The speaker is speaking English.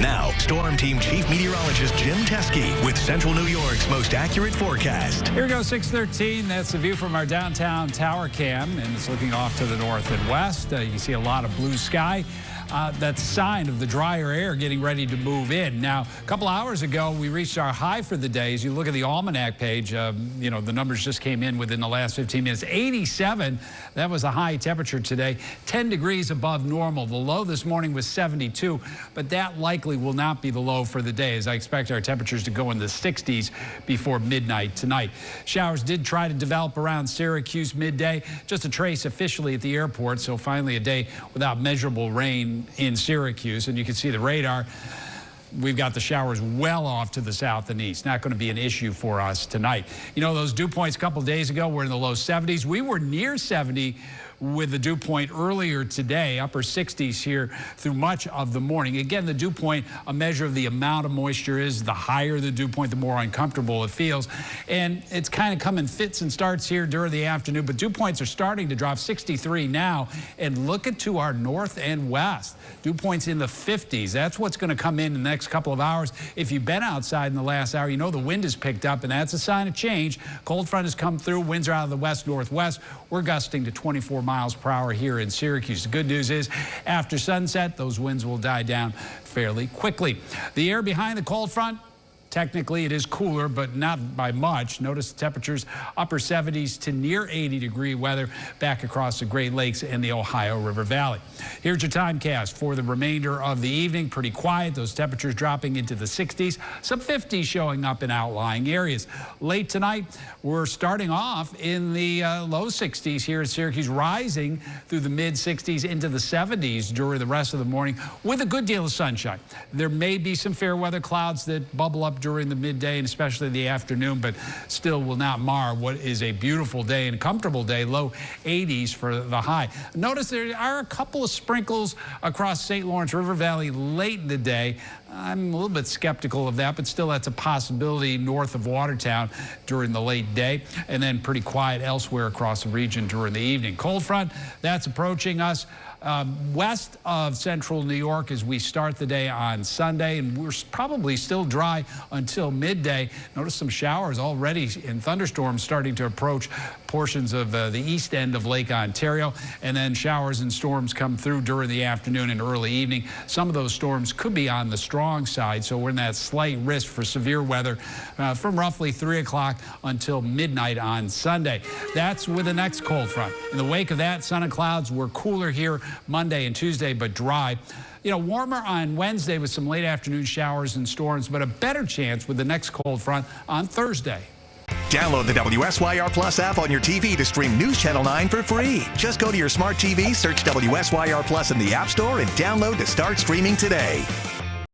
Now, Storm Team Chief Meteorologist Jim Teske with Central New York's most accurate forecast. Here we go, 6:13. That's the view from our downtown tower cam, and it's looking off to the north and west. You see a lot of blue sky. That's a sign of the drier air getting ready to move in. Now, a couple hours ago, we reached our high for the day. As you look at the almanac page, the numbers just came in within the last 15 minutes. 87, that was a high temperature today, 10 degrees above normal. The low this morning was 72, but that likely will not be the low for the day, as I expect our temperatures to go in the 60s before midnight tonight. Showers did try to develop around Syracuse midday, just a trace officially at the airport, so finally a day without measurable rain in Syracuse, and you can see the radar. We've got the showers well off to the south and east. Not going to be an issue for us tonight. You know, those dew points a couple days ago were in the low 70s. We were near 70 with the dew point earlier today, upper 60s here through much of the morning. Again, the dew point, a measure of the amount of moisture is. The higher the dew point, the more uncomfortable it feels. And it's kind of come in fits and starts here during the afternoon, but dew points are starting to drop. 63 now, and look at to our north and west. Dew points in the 50s. That's what's going to come in the next couple of hours. If you've been outside in the last hour, you know the wind has picked up, and that's a sign of change. Cold front has come through. Winds are out of the west-northwest. We're gusting to 24 miles per hour here in Syracuse. The good news is after sunset, those winds will die down fairly quickly. The air behind the cold front, technically, it is cooler, but not by much. Notice the temperatures upper 70s to near 80-degree weather back across the Great Lakes and the Ohio River Valley. Here's your timecast for the remainder of the evening. Pretty quiet. Those temperatures dropping into the 60s. Some 50s showing up in outlying areas. Late tonight, we're starting off in the low 60s here in Syracuse, rising through the mid-60s into the 70s during the rest of the morning with a good deal of sunshine. There may be some fair weather clouds that bubble up during the midday and especially the afternoon, but still will not mar what is a beautiful day and comfortable day. Low 80s for the high. Notice there are a couple of sprinkles across St. Lawrence River Valley late in the day. I'm a little bit skeptical of that, but still that's a possibility north of Watertown during the late day, and then pretty quiet elsewhere across the region during the evening. Cold front, that's approaching us west of central New York as we start the day on Sunday, and we're probably still dry until midday. Notice some showers already in thunderstorms starting to approach portions of the east end of Lake Ontario, and then showers and storms come through during the afternoon and early evening. Some of those storms could be on the strong side, so we're in that slight risk for severe weather from roughly 3 o'clock until midnight on Sunday. That's with the next cold front. In the wake of that, sun and clouds were cooler here Monday and Tuesday, but dry. You know, warmer on Wednesday with some late afternoon showers and storms, but a better chance with the next cold front on Thursday. Download the WSYR Plus app on your TV to stream News Channel 9 for free. Just go to your smart TV, search WSYR Plus in the App Store, and download to start streaming today.